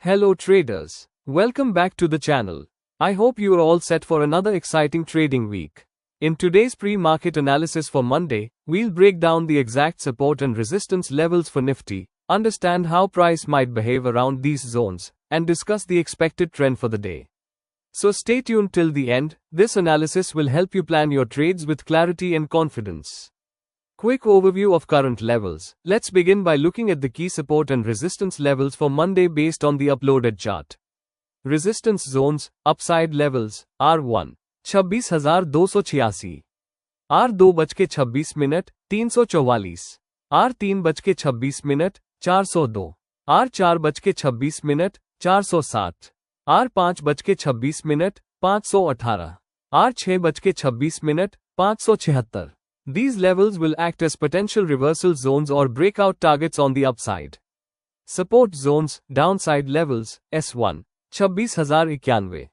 Hello traders. Welcome back to the channel. I hope you are all set for another exciting trading week. In today's pre-market analysis for Monday, we'll break down the exact support and resistance levels for Nifty, understand how price might behave around these zones, and discuss the expected trend for the day. So stay tuned till the end. This analysis will help you plan your trades with clarity and confidence. Quick overview of current levels. Let's begin by looking at the key support and resistance levels for Monday based on the uploaded chart. Resistance zones, upside levels, R1, 26,286, R2:26, 344, R3:26, 402, R4:26, 407, R5:26, 518, R6:26, 576. These levels will act as potential reversal zones or breakout targets on the upside. Support zones, downside levels, S1, 26,091,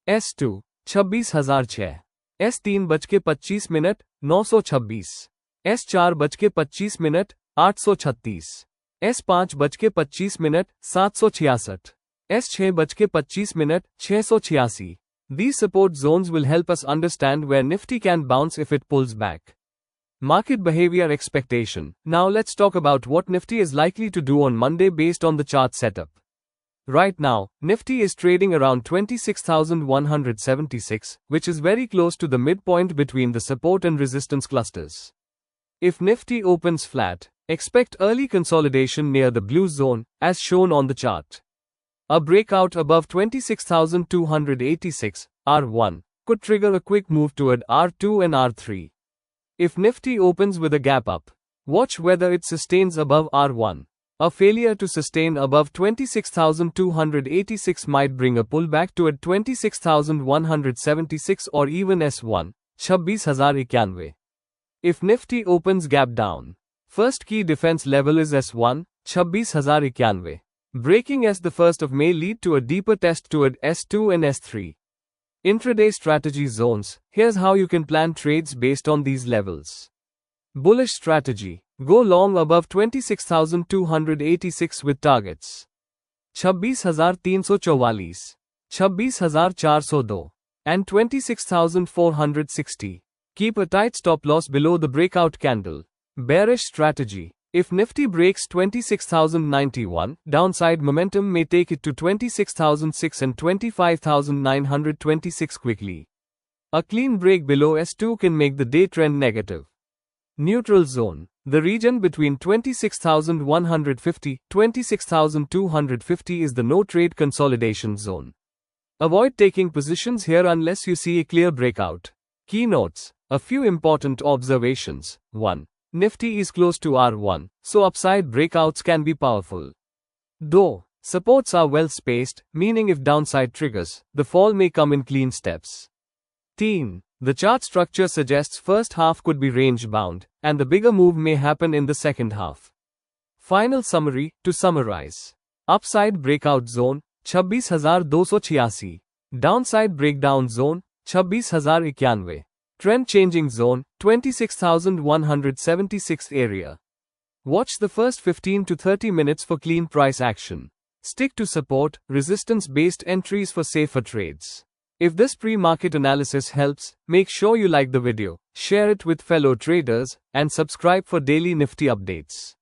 S2, 26,006, S3:25, 926, S4:25, 836, S5:25, 766, S6:25, 686. These support zones will help us understand where Nifty can bounce if it pulls back. Market behavior expectation. Now let's talk about what Nifty is likely to do on Monday based on the chart setup. Right now, Nifty is trading around 26,176, which is very close to the midpoint between the support and resistance clusters. If Nifty opens flat, expect early consolidation near the blue zone, as shown on the chart. A breakout above 26,286, R1, could trigger a quick move toward R2 and R3. If Nifty opens with a gap up, watch whether it sustains above R1. A failure to sustain above 26,286 might bring a pullback toward 26,176 or even S1, 26,091. If Nifty opens gap down, first key defense level is S1, 26,091. Breaking as the 1st of May lead to a deeper test toward S2 and S3. Intraday strategy zones. Here's how you can plan trades based on these levels. Bullish strategy. Go long above 26,286 with targets 26,344, 26,402, and 26,460. Keep a tight stop loss below the breakout candle. Bearish strategy. If Nifty breaks 26,091, downside momentum may take it to 26,006 and 25,926 quickly. A clean break below S2 can make the day trend negative. Neutral zone. The region between 26,150 26,250 is the no trade consolidation zone. Avoid taking positions here unless you see a clear breakout. Keynotes. A few important observations. 1. Nifty is close to R1, so upside breakouts can be powerful. Though, supports are well spaced, meaning if downside triggers, the fall may come in clean steps. The chart structure suggests first half could be range bound, and the bigger move may happen in the second half. Final summary. To summarize. Upside breakout zone, 26,286. Downside breakdown zone, 26,091. Trend changing zone, 26,176 area. Watch the first 15 to 30 minutes for clean price action. Stick to support, resistance-based entries for safer trades. If this pre-market analysis helps, make sure you like the video, share it with fellow traders, and subscribe for daily Nifty updates.